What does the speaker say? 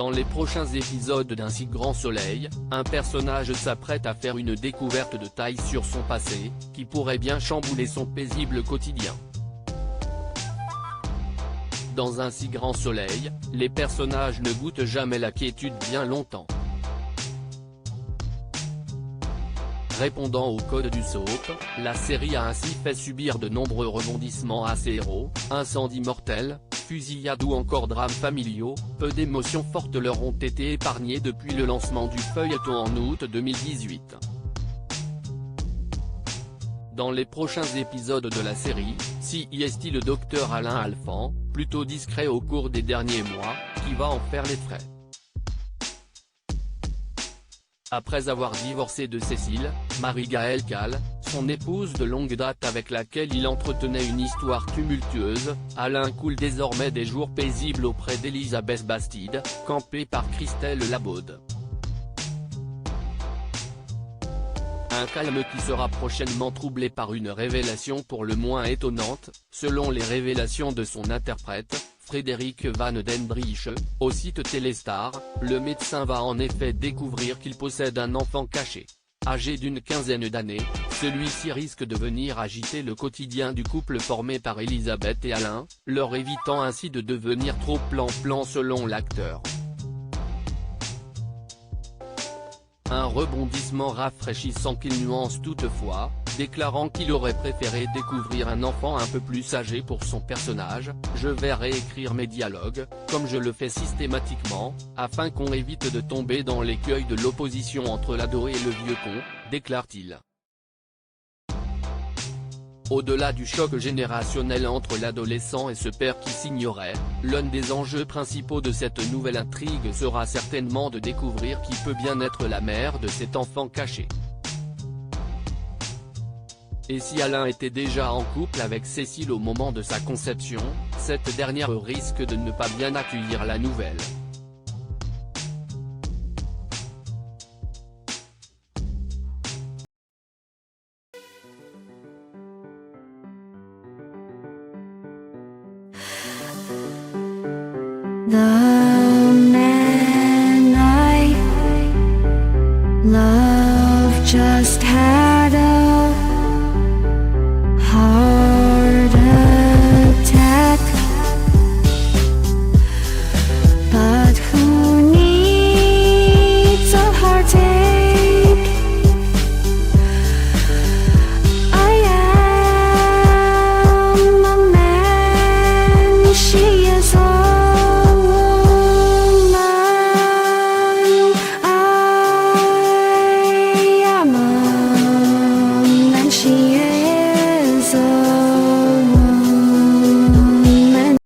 Dans les prochains épisodes d'Un si grand soleil, un personnage s'apprête à faire une découverte de taille sur son passé, qui pourrait bien chambouler son paisible quotidien. Dans Un si grand soleil, les personnages ne goûtent jamais la quiétude bien longtemps. Répondant au code du soap, la série a ainsi fait subir de nombreux rebondissements à ses héros, incendies mortels, fusillades ou encore drames familiaux, peu d'émotions fortes leur ont été épargnées depuis le lancement du feuilleton en août 2018. Dans les prochains épisodes de la série, c'est le docteur Alain Alphand, plutôt discret au cours des derniers mois, qui va en faire les frais. Après avoir divorcé de Cécile, Marie-Gaëlle Calle, son épouse de longue date avec laquelle il entretenait une histoire tumultueuse, Alain coule désormais des jours paisibles auprès d'Elisabeth Bastide, campée par Christelle Labaude. Un calme qui sera prochainement troublé par une révélation pour le moins étonnante, selon les révélations de son interprète, Frédéric Van den Brieche, au site Téléstar, le médecin va en effet découvrir qu'il possède un enfant caché. Âgé d'une quinzaine d'années, celui-ci risque de venir agiter le quotidien du couple formé par Elisabeth et Alain, leur évitant ainsi de devenir trop plan-plan selon l'acteur. Un rebondissement rafraîchissant qu'il nuance toutefois, déclarant qu'il aurait préféré découvrir un enfant un peu plus âgé pour son personnage. « Je vais réécrire mes dialogues, comme je le fais systématiquement, afin qu'on évite de tomber dans l'écueil de l'opposition entre l'ado et le vieux con », déclare-t-il. Au-delà du choc générationnel entre l'adolescent et ce père qui s'ignorait, l'un des enjeux principaux de cette nouvelle intrigue sera certainement de découvrir qui peut bien être la mère de cet enfant caché. Et si Alain était déjà en couple avec Cécile au moment de sa conception, cette dernière risque de ne pas bien accueillir la nouvelle. The man I love just had a heart attack, but who needs a heartache? I am a man, she is a she